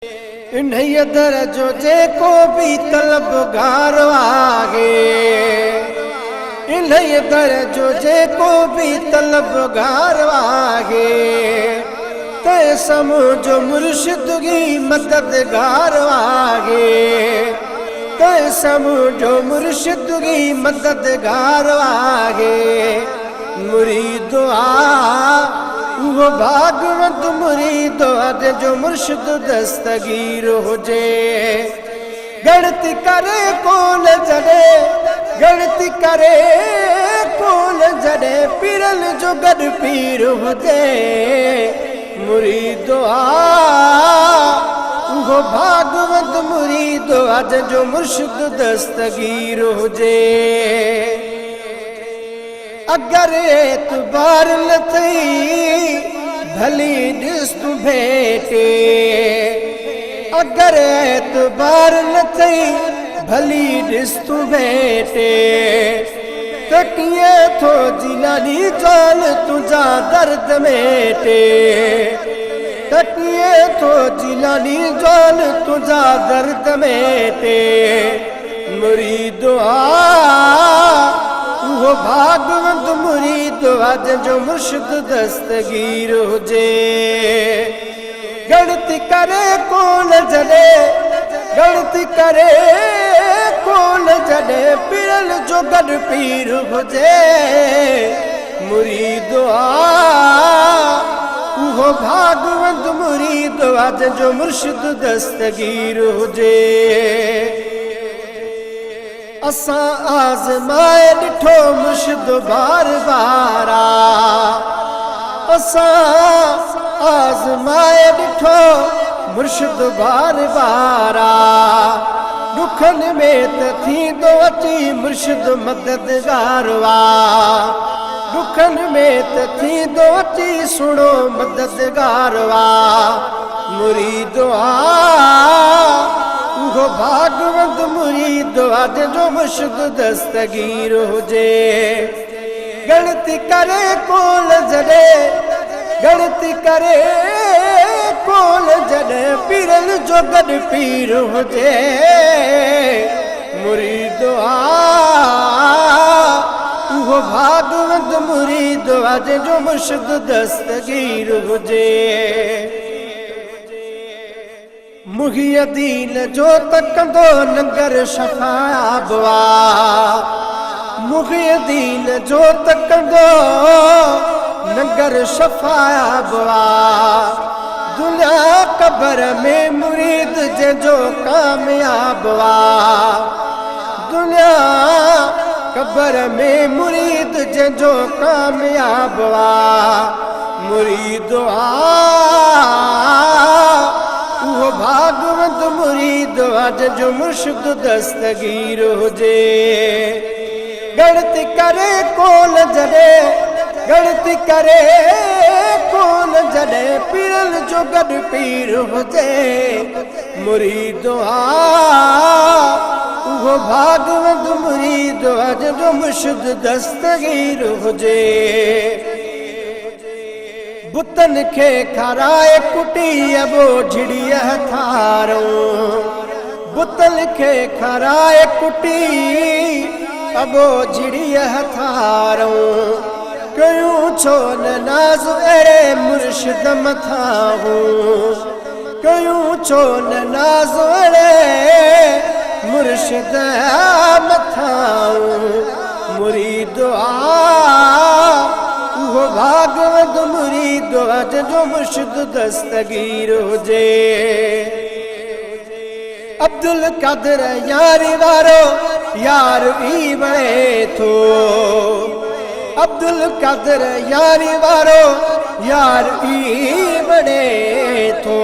इन्हीं दरजो जेको भी तलबगार आगे, इन्हीं दरजो जेको भी तलबगार आगे, ते समझो मुर्शिद की मददगार आगे, ते समझो मुर्शिद की मददगार आगे। मुरीदो वो भागवत मुरीदो जो मुर्शिद दस्तगीर हुजे। गणति करे कोन जड़े, गणति करे कोन जड़े, पीरल जो गड पीर हुजे। मुरीदो वो भागवत मुरीदो जो मुर्शिद दस्तगीर हुजे। अगर एतबार न थई भली ॾिस तूं भेटे, अगर एतबार न थई भली ॾिस तूं भेटे, त कीअं थो जिलानी जान तुंहिंजा दर्द मेटे, त कीअं थो जिलानी जान तुंहिंजा दर्द मेटे। मुरीदो वो भागवत मुरीदो जो मुर्शिद दस्तगीर हुजे। गणति करे कोन जड़े, गणति करे कोन जड़े, पीरल जो गड पीर हुजे। मुरीदो वो भागवत मुरीदो जो मुर्शिद दस्तगीर हुजे। असां आज़माए ॾिठो मुर्शिद बार बारा, असां आज़माए ॾिठो मुर्शिद बार बारा। दुखनि में त थींदो अची मुर्शिद मददगार वा, दुखनि में त थींदो अची सुणो मददगार वा। मुरीदो वो भागवत मुरीदो जो मुर्शिद दस्तगीर हुजे। गणति करे कोन जड़े, गणति करे कोन जड़े, पीरल जो गड पीर हुजे। मुरीदो वो भागवत मुरीदो जो मुर्शिद दस्तगीर हुजे। मुहियदीन जो तकंदो नगर शफाब वा, मुहियदीन जो तकंदो नगर शफाब वा। दुनिया कबर में मुरीद जो कामयाब वा, दुनिया कबर में मुरीद जो कामयाब वा। मुरीदो वो भागवत मुरीदो जो मुर्शिद दस्तगीर हुजे। गणति करे कोन जड़े, गणति करे कोन जड़े, पीरल जो गड पीर हुजे। मुरीदो वो भागवत मुरीदो जो मुर्शिद दस्तगीर हुजे। बुतन खे खाराए कुटी अबो झिड़िया थारो, बुतन खे खाराए कुटी अबो झिड़िया थारो। कयूं छो न नाज़ अड़े मुर्शिद मथां, कयूं छो न नाज़ अड़े मुर्शिद मथां। मुरीदो वो भागवत मुरीदो जो मुर्शिद दस्तगीर हुजे। अब्दुल कादिर यारी वारो यार ई बणे थो, अब्दुल कादिर यारी वारो यार ई बणे थो।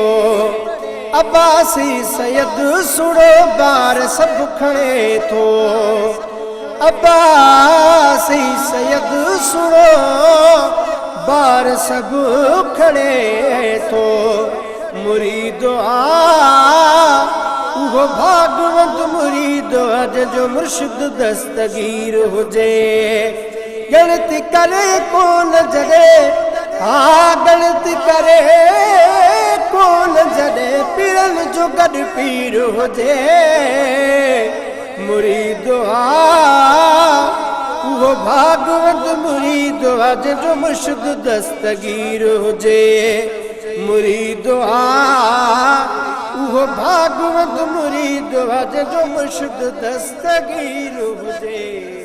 अब्बासी सैयद सुणो बार सब खणे थो, अब्बासी सैयद सुणो बार सब खणे थो। मुरीदो वो भागवत मुरीदो जो मुर्शिद दस्तगीर हुजे। गणति करे कोन जड़े, हाँ गणति करे कोन जॾे पीरल जो गॾु पीर हुजे मुरीद उहो भागवत मुरीद जो मुर्शिद दस्तगीर हुजे मुरीद उहो भागवत मुरीद जो मुर्शिद दस्तगीर हुजे।